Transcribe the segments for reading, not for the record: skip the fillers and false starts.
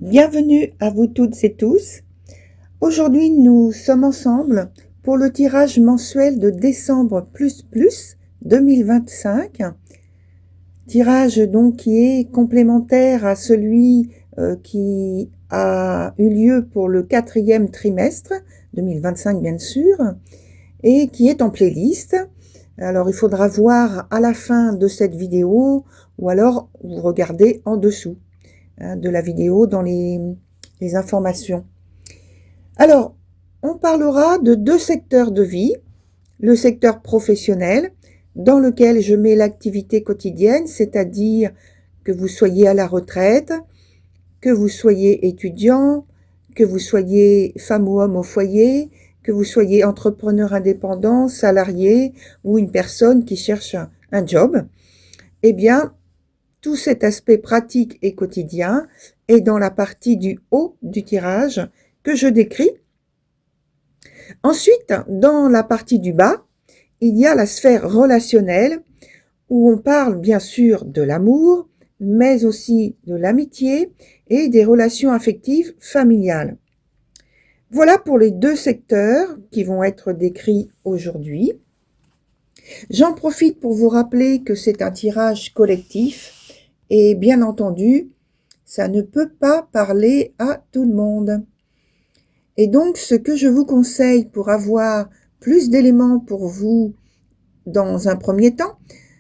Bienvenue à vous toutes et tous. Aujourd'hui, nous sommes ensemble pour le tirage mensuel de décembre 2025. Tirage donc qui est complémentaire à celui qui a eu lieu pour le 4e trimestre 2025 bien sûr, et qui est en playlist. Alors il faudra voir à la fin de cette vidéo ou alors vous regardez en dessous de la vidéo dans les informations. Alors, on parlera de 2 secteurs de vie. Le secteur professionnel, dans lequel je mets l'activité quotidienne, c'est-à-dire que vous soyez à la retraite, que vous soyez étudiant, que vous soyez femme ou homme au foyer, que vous soyez entrepreneur indépendant, salarié ou une personne qui cherche un job. Eh bien, tout cet aspect pratique et quotidien est dans la partie du haut du tirage que je décris. Ensuite, dans la partie du bas, il y a la sphère relationnelle où on parle bien sûr de l'amour, mais aussi de l'amitié et des relations affectives familiales. Voilà pour les 2 secteurs qui vont être décrits aujourd'hui. J'en profite pour vous rappeler que c'est un tirage collectif et bien entendu, ça ne peut pas parler à tout le monde. Et donc, ce que je vous conseille pour avoir plus d'éléments pour vous dans un premier temps,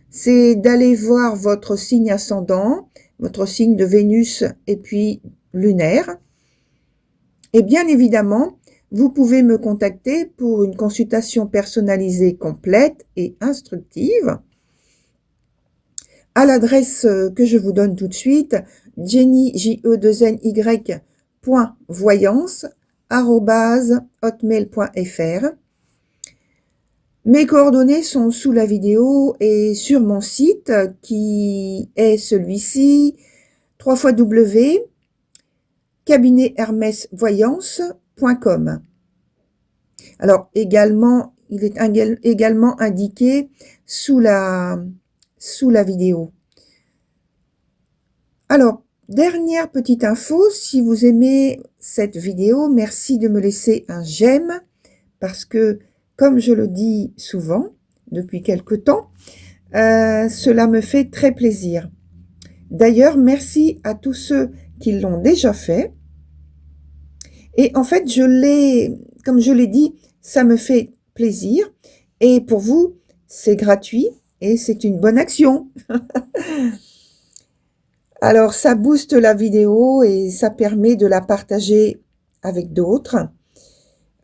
c'est d'aller voir votre signe ascendant, votre signe de Vénus et puis lunaire. Et bien évidemment, vous pouvez me contacter pour une consultation personnalisée complète et instructive à l'adresse que je vous donne tout de suite, jenny.voyance@hotmail.fr. Mes coordonnées sont sous la vidéo et sur mon site qui est celui-ci, www.cabinethermesvoyance.com. Alors également, il est également indiqué sous la vidéo. Alors, dernière petite info, si vous aimez cette vidéo, merci de me laisser un j'aime parce que, comme je le dis souvent depuis quelque temps, cela me fait très plaisir. D'ailleurs, merci à tous ceux qui l'ont déjà fait. Et en fait, comme je l'ai dit, ça me fait plaisir. Et pour vous, c'est gratuit et c'est une bonne action. Alors, ça booste la vidéo et ça permet de la partager avec d'autres.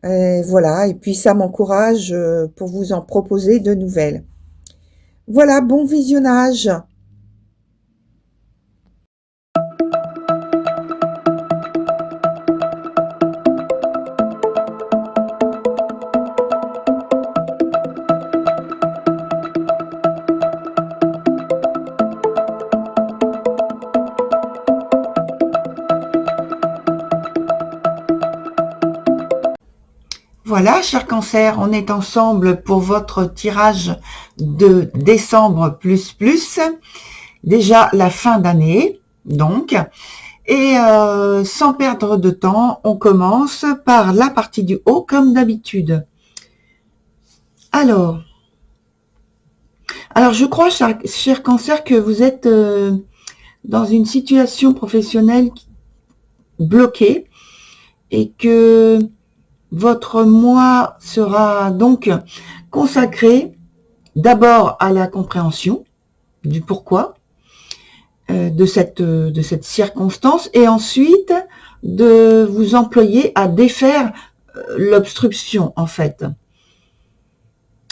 Voilà, et puis ça m'encourage pour vous en proposer de nouvelles. Voilà, bon visionnage. Voilà, chers cancers, on est ensemble pour votre tirage de décembre plus. Déjà la fin d'année, donc. Et sans perdre de temps, on commence par la partie du haut, comme d'habitude. Alors, je crois, cher cancer, que vous êtes dans une situation professionnelle bloquée et que votre mois sera donc consacré d'abord à la compréhension du pourquoi de cette circonstance et ensuite de vous employer à défaire l'obstruction en fait.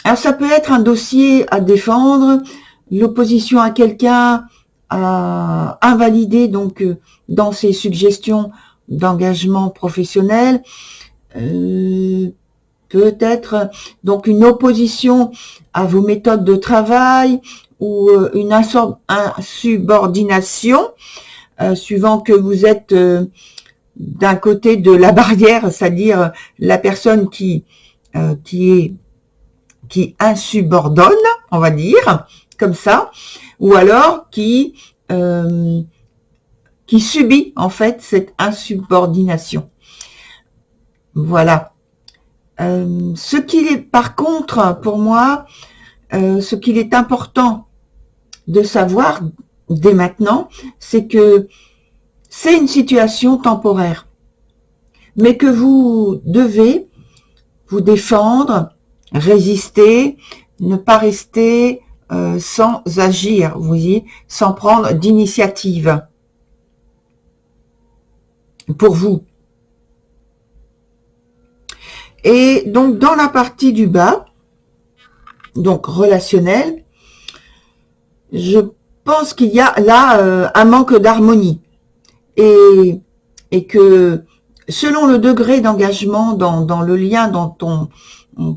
Alors ça peut être un dossier à défendre, l'opposition à quelqu'un à invalider donc dans ses suggestions d'engagement professionnel, peut-être donc une opposition à vos méthodes de travail ou une insubordination, suivant que vous êtes d'un côté de la barrière, c'est-à-dire la personne qui insubordonne, on va dire, comme ça, ou alors qui qui subit en fait cette insubordination. Voilà. Ce qu'il est, par contre, pour moi, ce qu'il est important de savoir dès maintenant, c'est que c'est une situation temporaire, mais que vous devez vous défendre, résister, ne pas rester sans agir, vous voyez, sans prendre d'initiative pour vous. Et donc, dans la partie du bas, donc relationnel, je pense qu'il y a là un manque d'harmonie et que selon le degré d'engagement dans le lien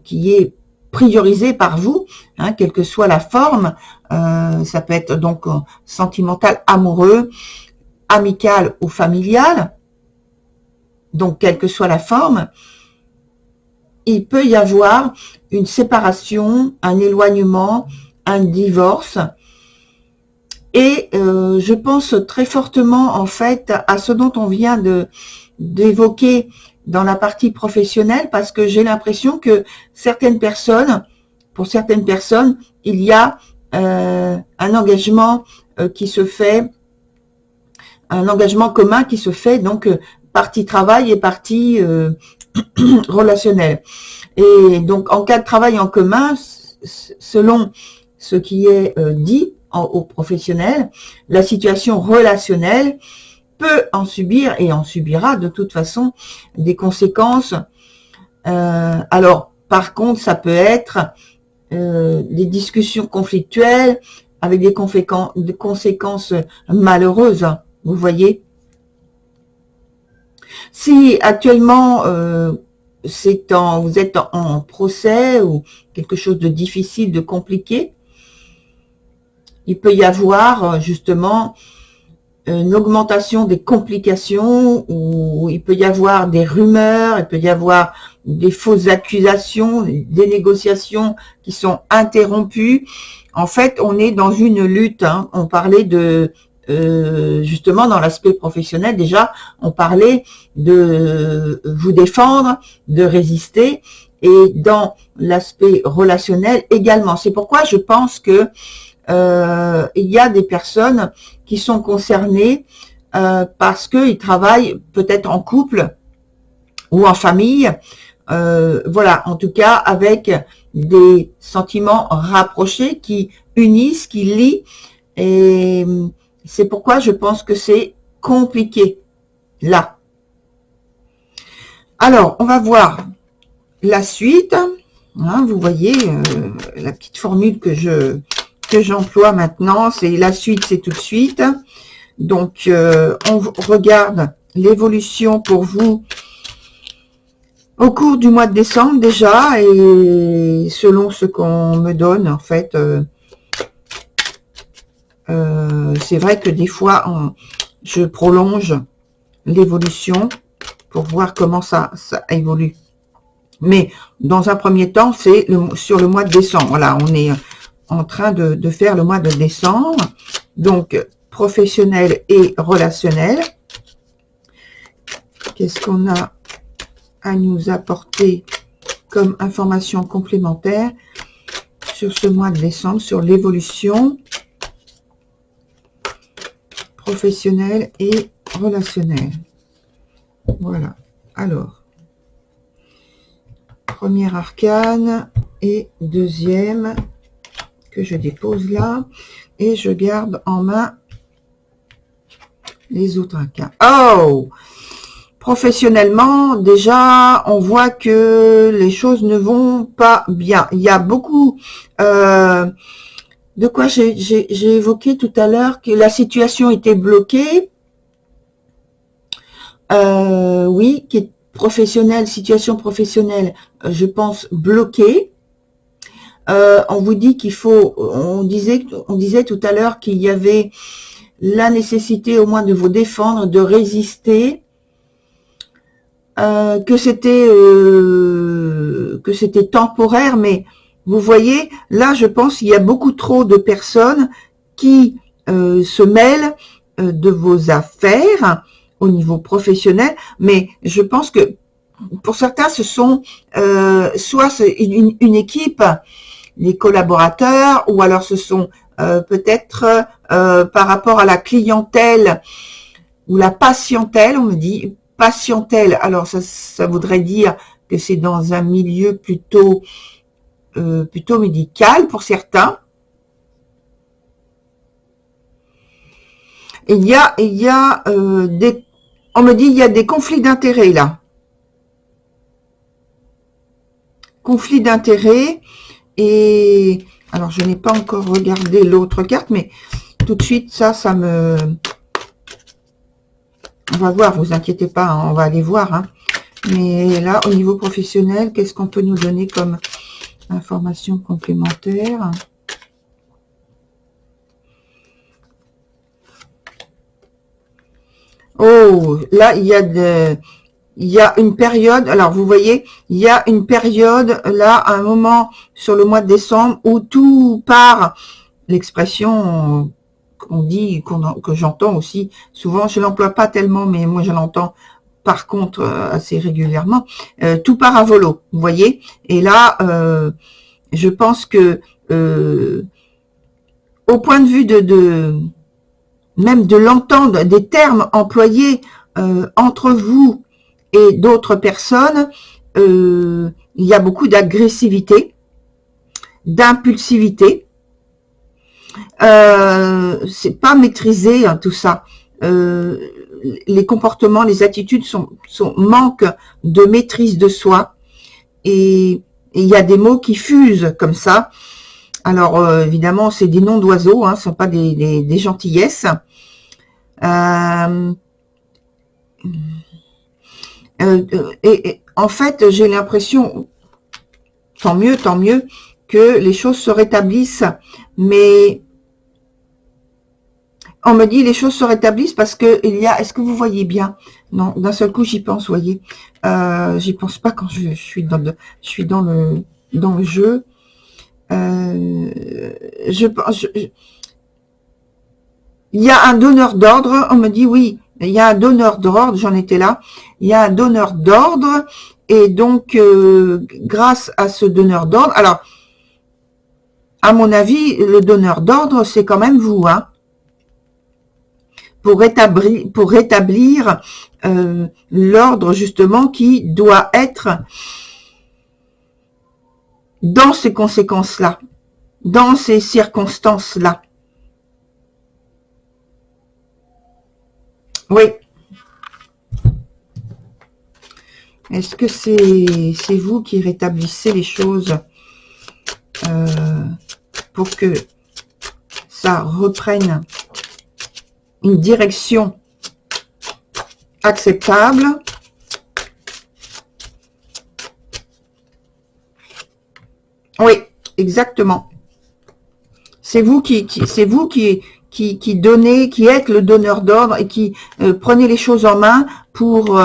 qui est priorisé par vous, hein, quelle que soit la forme, ça peut être donc sentimental, amoureux, amical ou familial, donc quelle que soit la forme, il peut y avoir une séparation, un éloignement, un divorce. Et je pense très fortement en fait à ce dont on vient d'évoquer dans la partie professionnelle, parce que j'ai l'impression que pour certaines personnes, il y a un engagement qui se fait, un engagement commun qui se fait, donc partie travail et partie relationnelle. Et donc en cas de travail en commun, selon ce qui est dit au professionnel, la situation relationnelle peut en subir et en subira de toute façon des conséquences. Alors par contre, ça peut être des discussions conflictuelles avec des conséquences malheureuses, vous voyez. Si actuellement vous êtes en procès ou quelque chose de difficile, de compliqué, il peut y avoir justement une augmentation des complications, ou il peut y avoir des rumeurs, il peut y avoir des fausses accusations, des négociations qui sont interrompues. En fait, on est dans une lutte, hein. On parlait de justement dans l'aspect professionnel, déjà on parlait de vous défendre, de résister, et dans l'aspect relationnel également. C'est pourquoi je pense que il y a des personnes qui sont concernées parce qu'ils travaillent peut-être en couple ou en famille, voilà, en tout cas avec des sentiments rapprochés qui unissent, qui lient, et c'est pourquoi je pense que c'est compliqué là. Alors, on va voir la suite. Hein, vous voyez la petite formule que j'emploie maintenant, c'est la suite, c'est tout de suite. Donc, on regarde l'évolution pour vous au cours du mois de décembre déjà, et selon ce qu'on me donne, en fait, c'est vrai que des fois, je prolonge l'évolution pour voir comment ça évolue. Mais dans un premier temps, c'est sur le mois de décembre. Voilà, on est en train de faire le mois de décembre. Donc, professionnel et relationnel. Qu'est-ce qu'on a à nous apporter comme information complémentaire sur ce mois de décembre, sur l'évolution professionnelle et relationnelle? Voilà. Alors, premier arcane et deuxième que je dépose là, et je garde en main les autres arcanes. Oh! Professionnellement, déjà, on voit que les choses ne vont pas bien. Il y a beaucoup de quoi j'ai évoqué tout à l'heure, que la situation était bloquée. Oui, qui est professionnelle, situation professionnelle, je pense bloquée. On vous dit qu'il faut, on disait tout à l'heure qu'il y avait la nécessité au moins de vous défendre, de résister, que c'était temporaire, mais vous voyez, là je pense qu'il y a beaucoup trop de personnes qui se mêlent de vos affaires au niveau professionnel, mais je pense que pour certains, ce sont soit une équipe, les collaborateurs, ou alors ce sont peut-être par rapport à la clientèle ou la patientèle, on me dit patientèle, alors ça voudrait dire que c'est dans un milieu plutôt médical pour certains. Et il y a on me dit il y a des conflits d'intérêts là. Conflits d'intérêts, et alors je n'ai pas encore regardé l'autre carte, mais tout de suite ça me... On va voir, vous inquiétez pas, hein, on va aller voir. Hein. Mais là, au niveau professionnel, qu'est-ce qu'on peut nous donner comme information complémentaire? Oh, là, il y a une période, alors vous voyez, il y a une période, là, un moment sur le mois de décembre, où tout part, l'expression qu'on dit, que j'entends aussi, souvent, je l'emploie pas tellement, mais moi je l'entends par contre assez régulièrement, tout part à volo, vous voyez, et là, je pense que, au point de vue même de l'entendre, des termes employés entre vous et d'autres personnes, il y a beaucoup d'agressivité, d'impulsivité. C'est pas maîtrisé, hein, tout ça. Les comportements, les attitudes manquent de maîtrise de soi, et il y a des mots qui fusent comme ça. Alors évidemment, c'est des noms d'oiseaux, hein, ce sont pas des gentillesses. Et en fait, j'ai l'impression, tant mieux, que les choses se rétablissent, mais on me dit les choses se rétablissent parce que il y a, est-ce que vous voyez bien? Non, d'un seul coup j'y pense, vous voyez. J'y pense pas quand je suis dans le jeu. Il y a un donneur d'ordre, on me dit oui, il y a un donneur d'ordre, j'en étais là, il y a un donneur d'ordre, et donc grâce à ce donneur d'ordre, alors à mon avis, le donneur d'ordre, c'est quand même vous, hein, pour rétablir l'ordre justement qui doit être dans ces conséquences-là, dans ces circonstances-là. Oui. Est-ce que c'est vous qui rétablissez les choses pour que ça reprenne une direction acceptable? Oui, exactement. C'est vous qui donnez, qui êtes le donneur d'ordre et qui prenez les choses en main pour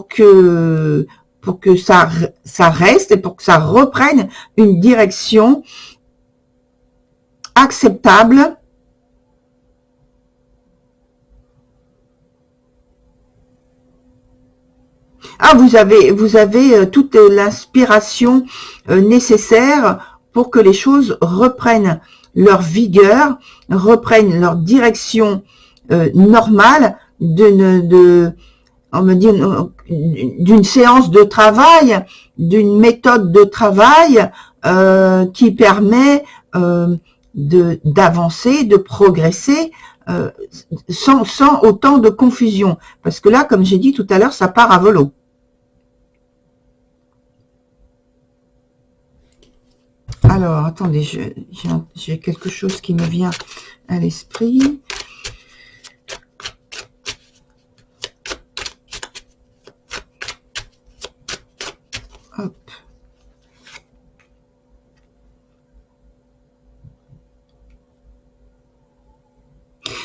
que ça reste et pour que ça reprenne une direction acceptable. Ah, vous avez toute l'inspiration nécessaire pour que les choses reprennent leur vigueur, reprennent leur direction normale on me dit d'une séance de travail, d'une méthode de travail qui permet d'avancer, de progresser sans autant de confusion. Parce que là, comme j'ai dit tout à l'heure, ça part à volo. Alors, attendez, j'ai quelque chose qui me vient à l'esprit. Hop.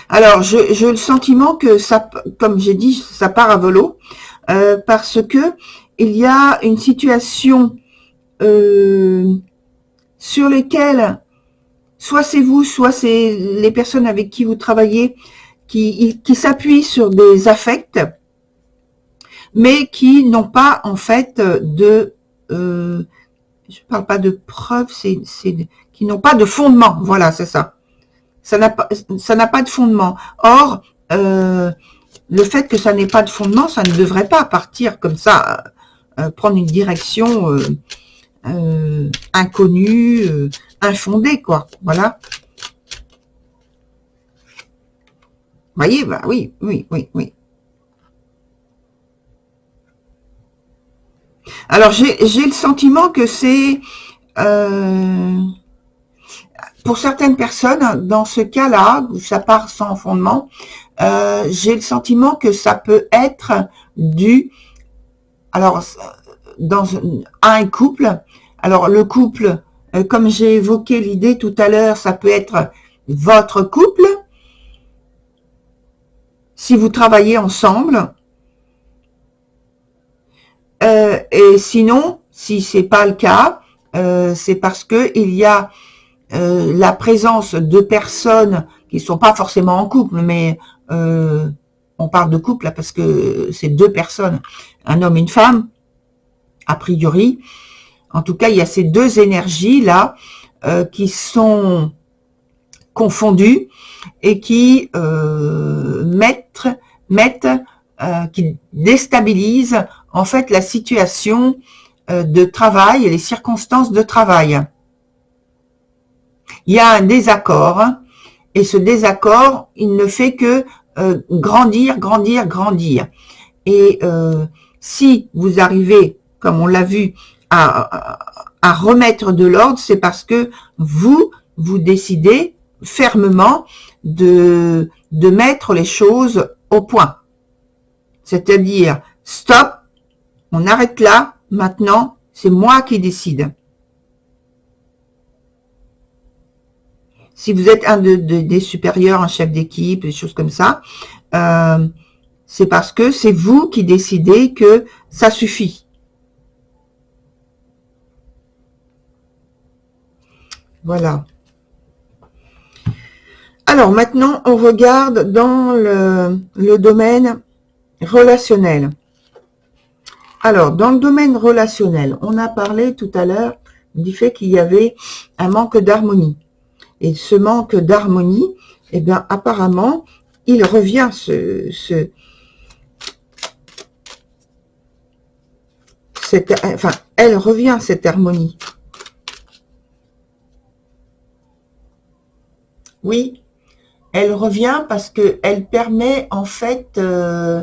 Alors, j'ai le sentiment que ça, comme j'ai dit, ça part à volo, parce que il y a une situation sur lesquelles, soit c'est vous, soit c'est les personnes avec qui vous travaillez, qui s'appuient sur des affects, mais qui n'ont pas en fait je parle pas de preuves, qui n'ont pas de fondement. Voilà, c'est ça. Ça n'a pas de fondement. Or, le fait que ça n'ait pas de fondement, ça ne devrait pas partir comme ça, prendre une direction inconnue, infondée, quoi. Voilà. Vous voyez, bah oui. Alors, j'ai le sentiment que c'est... pour certaines personnes, dans ce cas-là, où ça part sans fondement, j'ai le sentiment que ça peut être dû... Alors, à un couple. Alors, le couple, comme j'ai évoqué l'idée tout à l'heure, ça peut être votre couple. Si vous travaillez ensemble, et sinon, si c'est pas le cas, c'est parce que il y a la présence de personnes qui sont pas forcément en couple, mais on parle de couple là parce que c'est deux personnes, un homme et une femme, a priori. En tout cas, il y a ces deux énergies là qui sont confondues et qui qui déstabilisent en fait la situation de travail et les circonstances de travail. Il y a un désaccord et ce désaccord, il ne fait que grandir. Et si vous arrivez, comme on l'a vu, à remettre de l'ordre, c'est parce que vous décidez fermement de mettre les choses au point. C'est-à-dire, stop, on arrête là, maintenant, c'est moi qui décide. Si vous êtes un des supérieurs, un chef d'équipe, des choses comme ça, c'est parce que c'est vous qui décidez que ça suffit. Voilà. Alors maintenant, on regarde dans le domaine relationnel. Alors, dans le domaine relationnel, on a parlé tout à l'heure du fait qu'il y avait un manque d'harmonie. Et ce manque d'harmonie, eh bien, apparemment, il revient elle revient, cette harmonie. Oui, elle revient parce que elle permet en fait de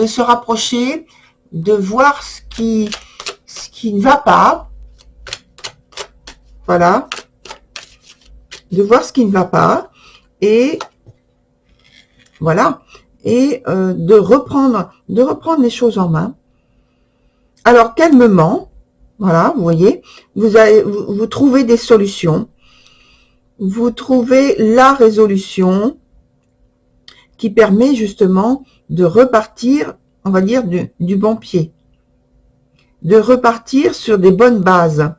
se rapprocher, de voir ce qui ne va pas, voilà, de voir ce qui ne va pas, et voilà, et de reprendre les choses en main. Alors calmement, voilà, vous voyez, vous trouvez des solutions, vous trouvez la résolution qui permet justement de repartir, on va dire, du bon pied, de repartir sur des bonnes bases,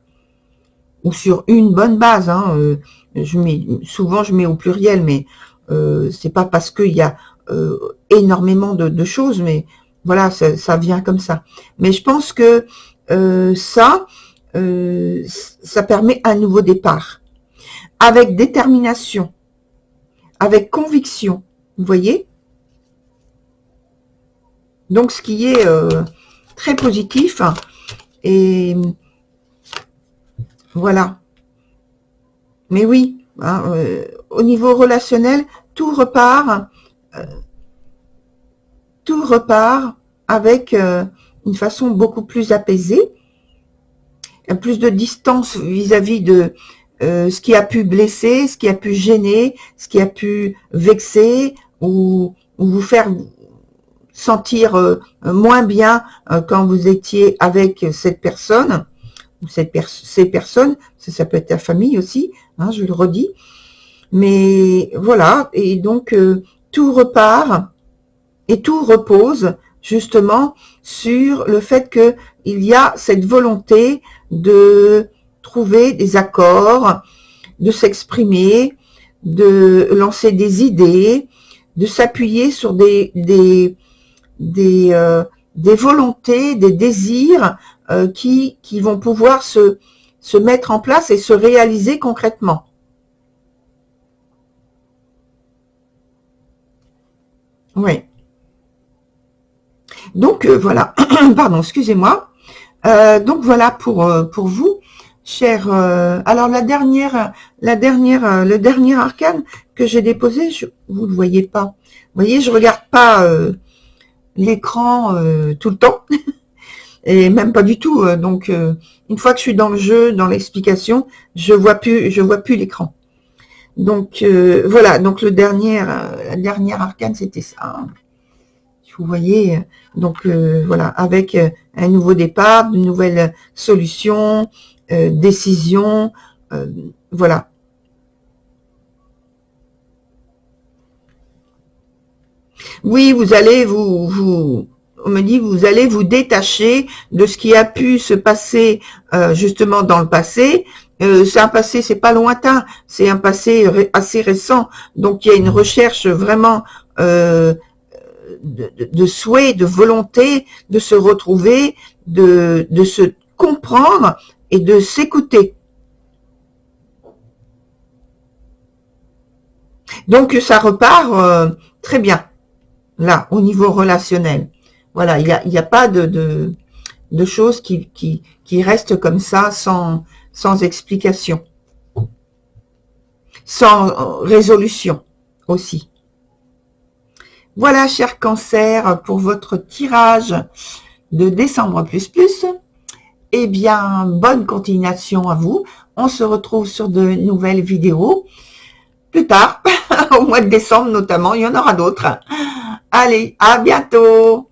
ou sur une bonne base. Souvent je mets au pluriel, mais c'est pas parce qu'il y a énormément de choses, mais voilà, ça vient comme ça. Mais je pense que ça permet un nouveau départ, avec détermination, avec conviction, vous voyez. Donc ce qui est très positif, et voilà. Mais oui, au niveau relationnel, tout repart avec une façon beaucoup plus apaisée, plus de distance vis-à-vis de ce qui a pu blesser, ce qui a pu gêner, ce qui a pu vexer ou vous faire sentir moins bien quand vous étiez avec cette personne ou ces personnes. Ça peut être la famille aussi, je le redis. Mais voilà, et donc tout repart et tout repose justement sur le fait que il y a cette volonté de trouver des accords de s'exprimer, de lancer des idées, de s'appuyer sur des volontés, des désirs qui vont pouvoir se mettre en place et se réaliser concrètement. Oui. Donc voilà, pardon, excusez-moi. Donc voilà pour vous, chers. Alors le dernier arcane que j'ai déposé, vous le voyez pas. Vous voyez, je regarde pas l'écran tout le temps et même pas du tout. Donc une fois que je suis dans le jeu, dans l'explication, je vois plus l'écran. Donc voilà. Donc la dernière arcane, c'était ça. Hein. Vous voyez, donc voilà, avec un nouveau départ, de nouvelles solutions, décisions, voilà. Oui, vous allez on me dit, vous allez vous détacher de ce qui a pu se passer justement dans le passé. C'est un passé, c'est pas lointain, c'est un passé assez récent. Donc il y a une recherche vraiment de souhait, de volonté de se retrouver, de se comprendre et de s'écouter. Donc ça repart très bien, là, au niveau relationnel. Voilà, il y a pas de choses qui restent comme ça sans explication, sans résolution aussi. Voilà, cher Cancer, pour votre tirage de décembre plus. Eh bien, bonne continuation à vous. On se retrouve sur de nouvelles vidéos plus tard, au mois de décembre notamment. Il y en aura d'autres. Allez, à bientôt.